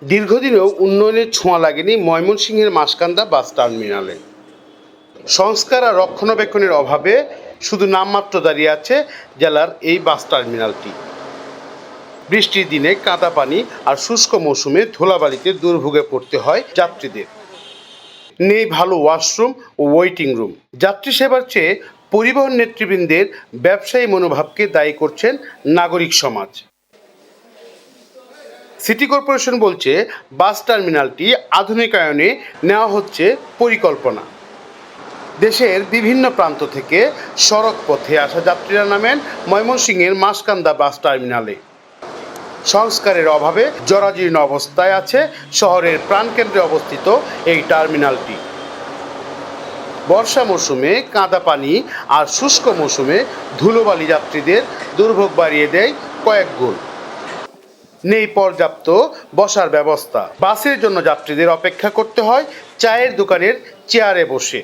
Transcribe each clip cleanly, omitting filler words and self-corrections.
দীর্ঘদিনেও উন্নয়নের ছোঁয়া লাগেনি ময়মনসিংহের মাসকান্দা বাস টার্মিনালে। সংস্কার আর রক্ষণাবেক্ষণের অভাবে শুধু নামমাত্র দাঁড়িয়ে আছে জেলার এই বাস টার্মিনালটি। বৃষ্টির দিনে কাদা পানি আর শুষ্ক মৌসুমে ধুলাবালিতে দুর্ভোগে পড়তে হয় যাত্রীদের। নেই ভালো ওয়াশরুম ও ওয়েটিং রুম। যাত্রী সেবার চেয়ে পরিবহন নেতৃবৃন্দের ব্যবসায়ী মনোভাবকে দায়ী করছেন নাগরিক সমাজ। সিটি কর্পোরেশন বলছে বাস টার্মিনালটি আধুনিকায়নে নেওয়া হচ্ছে পরিকল্পনা। দেশের বিভিন্ন প্রান্ত থেকে সড়ক পথে আসা যাত্রীরা নামেন ময়মনসিংহের মাসকান্দা বাস টার্মিনালে। সংস্কারের অভাবে জরাজীর্ণ অবস্থায় আছে শহরের প্রাণকেন্দ্রে অবস্থিত এই টার্মিনালটি। বর্ষা মৌসুমে কাদা পানি আর শুষ্ক মৌসুমে ধুলোবালি যাত্রীদের দুর্ভোগ বাড়িয়ে দেয় কয়েক গুণ। নেই পর্যাপ্ত বসার ব্যবস্থা। বাসের জন্য যাত্রীদের অপেক্ষা করতে হয় চায়ের দোকানের চেয়ারে বসে।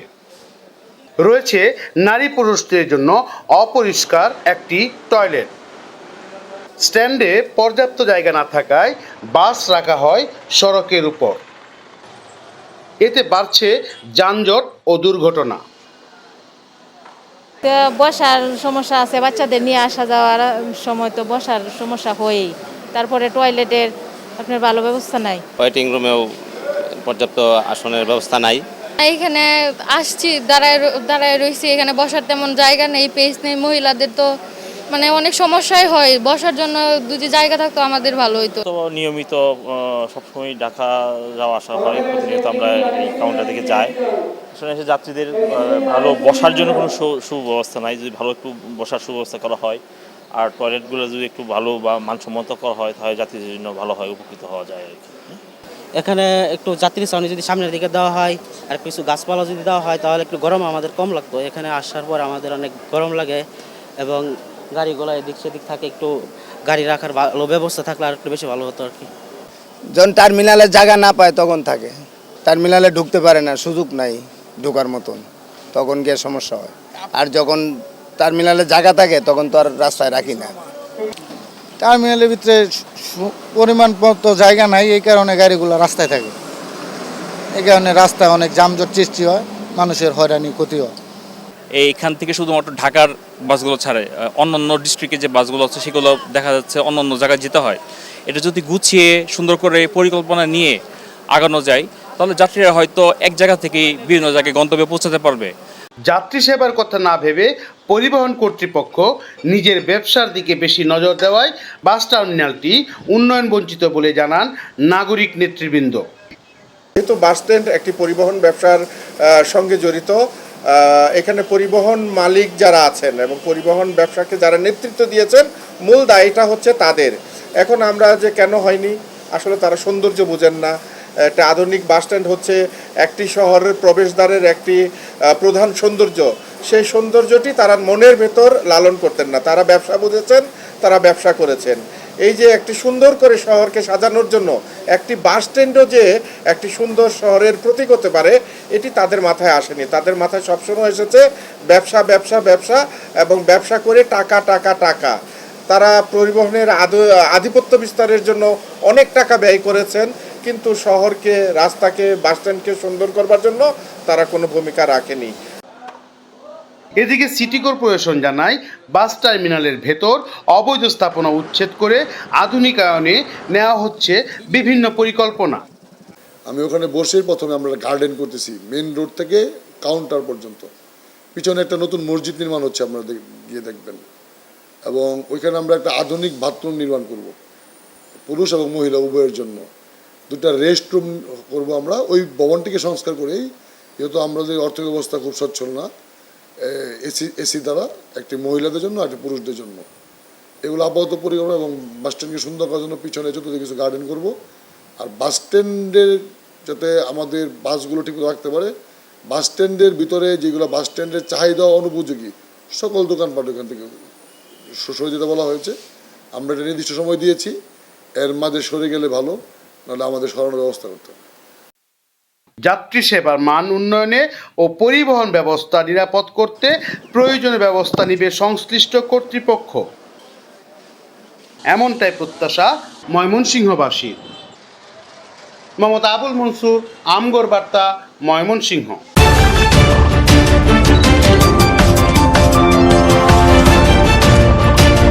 রয়েছে নারী পুরুষদের জন্য অপরিষ্কার একটি টয়লেট। স্ট্যান্ডে পর্যাপ্ত জায়গা না থাকায় বাস রাখা হয় সড়কের উপর। এতে বাড়ছে যানজট ও দুর্ঘটনা। বসার সমস্যা আছে, বাচ্চাদের নিয়ে আসা যাওয়ার সময় তো বসার সমস্যা হয়ই। তারপরে টয়লেটের আপনার ভালো ব্যবস্থা নাই, ওয়েটিং রুমেও পর্যাপ্ত আসনের ব্যবস্থা নাই। এইখানে আসছি, দাঁড়ায় রয়েছি, এখানে বসার তেমন জায়গা নেই, পেজ নেই। মহিলাদের তো মানে অনেক সমস্যাই হয়, বসার জন্য যদি জায়গা থাকতো আমাদের ভালো হইতো। তো নিয়মিত সবসময় ঢাকা যাওয়া আসা হয়, প্রতিনিয়ত আমরা এই কাউন্টার থেকে যাই। আসলে এসে যাত্রীদের ভালো বসার জন্য কোনো সুব্যবস্থা নাই। যদি ভালো একটু বসার সুব্যবস্থা করা হয় আর টয়লেটগুলো যদি একটু ভালো বা মানসম্মত করা হয় তাহলে যাত্রীদের জন্য ভালো হয়, উপকৃত হওয়া যায় আর কি। এখানে একটু যাত্রী ছাউনি যদি সামনের দিকে দেওয়া হয় আর কিছু গাছপালা যদি দেওয়া হয় তাহলে একটু গরম আমাদের কম লাগতো। এখানে আসার পর আমাদের অনেক গরম লাগে এবং গাড়িগুলো এদিক সেদিক থাকে, একটু গাড়ি রাখার ভালো ব্যবস্থা থাকলে আর একটু বেশি ভালো হতো আর কি। যখন টার্মিনালে জায়গা না পায় তখন থাকে, টার্মিনালে ঢুকতে পারে না, সুযোগ নাই ঢোকার মতন, তখন গিয়ে সমস্যা হয়। আর যখন টার্মিনালে জায়গা থাকে তখন তো আর রাস্তায় রাখি না। টার্মিনালের ভিতরে পরিমাণ মতো জায়গা নাই, এই কারণে গাড়িগুলো রাস্তায় থাকে। এই কারণে রাস্তায় অনেক যানজট সৃষ্টি হয়, মানুষের হয়রানি ক্ষতি হয়। এইখান থেকে শুধুমাত্র ঢাকার বাসগুলো ছাড়ে অন্যান্য ডিস্ট্রিক্টে যে বাসগুলো আছে সেগুলো দেখা যাচ্ছে অন্যান্য জায়গায় যেতে হয়। এটা যদি গুছিয়ে সুন্দর করে পরিকল্পনা নিয়ে আগানো যায় তাহলে যাত্রীরা হয়তো এক জায়গা থেকেই বিভিন্ন জায়গায় গন্তব্যে পৌঁছাতে পারবে। যাত্রী সেবার কথা না ভেবে পরিবহন কর্তৃপক্ষ নিজের ব্যবসার দিকে বেশি নজর দেওয়ায় বাস টার্মিনালটি উন্নয়ন বঞ্চিত বলে জানান নাগরিক নেতৃবৃন্দ। যেহেতু বাস স্ট্যান্ড একটি পরিবহন ব্যবসার সঙ্গে জড়িত, এখানে পরিবহন মালিক যারা আছেন এবং পরিবহন ব্যবসাকে যারা নেতৃত্ব দিয়েছেন, মূল দায়টা হচ্ছে তাদের। এখন আমরা যে কেন হয়নি, আসলে তারা সৌন্দর্য বোঝেন না। একটা আধুনিক বাস স্ট্যান্ড হচ্ছে একটি শহরের প্রবেশদ্বারের একটি প্রধান সৌন্দর্য। সেই সৌন্দর্যটি তারা মনের ভেতর লালন করতেন না। তারা ব্যবসা বুঝেছেন, তারা ব্যবসা করেছেন। এই যে একটি সুন্দর করে শহরকে সাজানোর জন্য একটি বাস স্ট্যান্ডও যে একটি সুন্দর শহরের প্রতীক হতে পারে, এটি তাদের মাথায় আসেনি। তাদের মাথায় সবসময় এসেছে ব্যবসা ব্যবসা ব্যবসা এবং ব্যবসা করে টাকা টাকা টাকা। তারা পরিবহনের আধিপত্য বিস্তারের জন্য অনেক টাকা ব্যয় করেছেন, কিন্তু শহরকে, রাস্তাকে, বাস স্ট্যান্ডকে সুন্দর করবার জন্য তারা কোনো ভূমিকা রাখেনি। এদিকে সিটি কর্পোরেশন জানায় বাস টার্মিনালের ভেতর অবৈধ স্থাপনা উচ্ছেদ করে আধুনিকায়নে নেওয়া হচ্ছে বিভিন্ন পরিকল্পনা। আমি ওখানে বসে প্রথমে আমরা গার্ডেন করতেছি, মেন রোড থেকে কাউন্টার পর্যন্ত। পিছনে একটা নতুন মসজিদ নির্মাণ হচ্ছে, আপনারা গিয়ে দেখবেন। এবং ওইখানে আমরা একটা আধুনিক বাথরুম নির্মাণ করব, পুরুষ এবং মহিলা উভয়ের জন্য। দুটা রেস্ট রুম করবো আমরা ওই ভবনটিকে সংস্কার করেই, যেহেতু আমাদের অর্থ ব্যবস্থা খুব সচ্ছল না। এসি দ্বারা একটি মহিলাদের জন্য একটি পুরুষদের জন্য, এগুলো আপাতত পরিকল্পনা। এবং বাস স্ট্যান্ডকে সুন্দর করার জন্য পিছনে চতুর্দিকে কিছু গার্ডেন করব। আর বাস স্ট্যান্ডের যাতে আমাদের বাসগুলো ঠিক রাখতে পারে, বাস স্ট্যান্ডের ভিতরে যেগুলো বাস স্ট্যান্ডের চাহিদা অনুপযোগী সকল দোকানপাট ওখান থেকে সরে যেতে বলা হয়েছে। আমরা একটা নির্দিষ্ট সময় দিয়েছি, এর মাঝে সরে গেলে ভালো, নাহলে আমাদের সরানোর ব্যবস্থা করতে হবে। যাত্রী সেবার মান উন্নয়নে ও পরিবহন ব্যবস্থা নিরাপদ করতে প্রয়োজনীয় ব্যবস্থা নিবে সংশ্লিষ্ট কর্তৃপক্ষ, এমনটাই প্রত্যাশা ময়মনসিংহবাসীর। মোহাম্মদ আবুল মনসুর, আমগর বার্তা, ময়মনসিংহ।